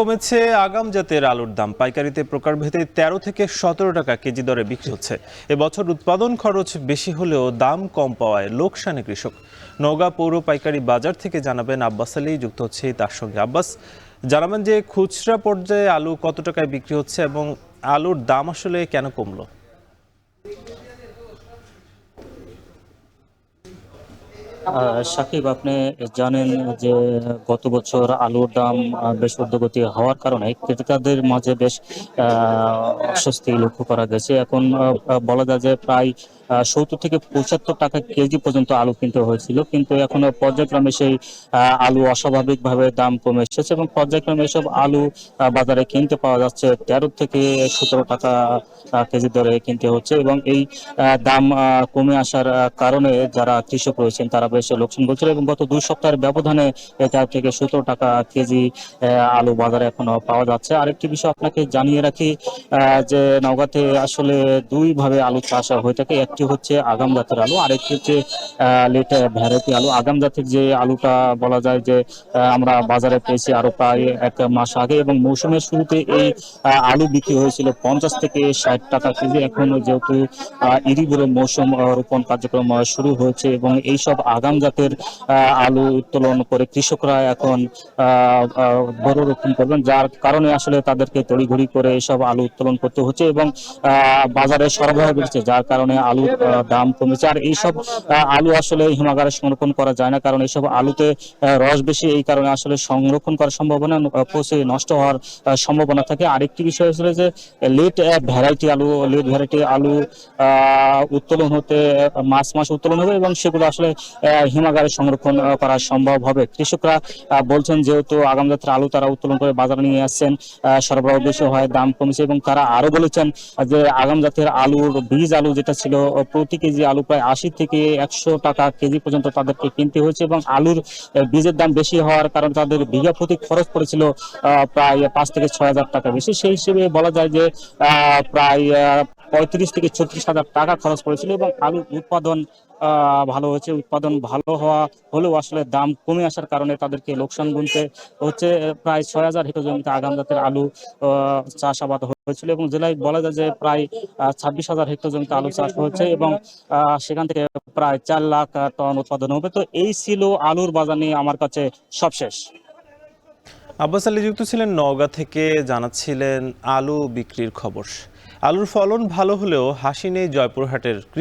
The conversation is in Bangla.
কমেছে আগাম জাতের আলুর দাম। পাইকারিতে প্রকারভেদে 13 থেকে 17 টাকা কেজি দরে বিক্রি হচ্ছে। এবছর উৎপাদন খরচ বেশি হলেও দাম কম পাওয়ায় লোকসানে কৃষক। নওগাঁ পৌর পাইকারি বাজার থেকে জানাবেন আব্বাস আলী, যুক্ত হচ্ছে তার সঙ্গে। আব্বাস, জানাবেন যে খুচরা পর্যায়ে আলু কত টাকায় বিক্রি হচ্ছে এবং আলুর দাম আসলে কেন কমলো? সাকিব, আপনি জানেন যে গত বছর আলুর দাম বেশ ঊর্ধ্বগতি হওয়ার কারণে ক্রেতাদের মাঝে বেশ অস্বস্তি লক্ষ্য করা গেছে। এখন বলা যায় যে প্রায় 70 থেকে 75 টাকা কেজি পর্যন্ত আলু কিনতে হয়েছিল, কিন্তু এখন পর্যায়ক্রমে সেই আলু অস্বাভাবিকভাবে দাম কমে এসেছে এবং পর্যায়ক্রমে এসব আলু বাজারে কিনতে পাওয়া যাচ্ছে 13 থেকে 17 টাকা কেজি দরে কিনতে হচ্ছে। এবং এই দাম কমে আসার কারণে যারা কৃষক রয়েছেন তারা বেশ লোকসান বলছিল এবং গত 2 সপ্তাহের ব্যবধানে 13 থেকে 17 টাকা কেজি আলু বাজারে এখন পাওয়া যাচ্ছে। আরেকটি বিষয় আপনাকে জানিয়ে রাখি যে নওগাঁতে আসলে দুই ভাবে আলু চাষ হয়ে থাকে। একটি হচ্ছে আগাম জাতের আলু, আরেকটি হচ্ছে লেট ভ্যারাইটি আলু। আগাম জাতের যে আলুটা বলা যায় যে আমরা বাজারে পেয়েছি আরো প্রায় 1 মাস আগে, এবং মৌসুমের শুরুতে এই আলু বিক্রি হয়েছিল 50 থেকে 60 টাকা কেজি। এখন যেহেতু ইরিগুলো মৌসুম রোপণ কার্যক্রম শুরু হয়েছে এবং এইসব আগাম জাতের আলু উত্তোলন করে কৃষকরা এখন বড় রোপণ করবেন, যার কারণে আসলে তাদেরকে তড়িঘড়ি করে এইসব আলু উত্তোলন করতে হচ্ছে এবং বাজারে সরবরাহ বেড়েছে, যার কারণে আলুর দাম কমেছে। আর এইসব আলু আসলে হিমাগারে সংরক্ষণ করা যায় না, কারণ এইসব আলুতে রস বেশি, এই কারণে আসলে সংরক্ষণ করার সম্ভাবনা পচে নষ্ট হওয়ার সম্ভাবনা থাকে। আরেকটি বিষয় হচ্ছে যে লেট ভ্যারাইটি আলু উত্তোলন হতে মাস উত্তোলন হবে এবং সেগুলো আসলে হিমাগারে সংরক্ষণ করা সম্ভব হবে। কৃষকরা বলছেন যেহেতু আগাম জাতের আলু তারা উত্তোলন করে বাজারে নিয়ে আসছেন, সরবরাহ বেশি হয়, দাম কমেছে। এবং তারা আরো বলেছেন যে আগাম জাতের আলুর বীজ আলু যেটা ছিল প্রতি কেজি আলু প্রায় 80 থেকে 100 টাকা কেজি পর্যন্ত তাদেরকে কিনতে হয়েছে এবং আলুর বীজের দাম বেশি হওয়ার কারণে তাদের বিঘা প্রতি খরচ পড়েছিল প্রায় 5 থেকে 6 হাজার টাকা বেশি। সেই হিসেবে বলা যায় যে প্রায় 35 থেকে 36 হাজার টাকা খরচ পড়েছিল এবং আলুর উৎপাদন ভালো হয়েছে। উৎপাদন ভালো হওয়া হলেও আসলে দাম কমে আসার কারণে তাদেরকে লোকসান গুনতে হচ্ছে। প্রায় 6,000 হেক্টর জমিতে আগাম জাতের আলু চাষাবাদ হয়েছিল এবং জেলায় বলা যায় যে প্রায় 26,000 হেক্টর জমিতে আলু চাষ হয়েছে এবং সেখান থেকে প্রায় 4 লাখ টন উৎপাদন হবে। তো এই ছিল আলুর বাজার নিয়ে আমার কাছে সবশেষ। আব্বাস আলী যুক্ত ছিলেন নওগাঁ থেকে, জানাচ্ছিলেন আলু বিক্রির খবর। আলুর ফলন ভালো হলেও হাসি নেই জয়পুরহাটের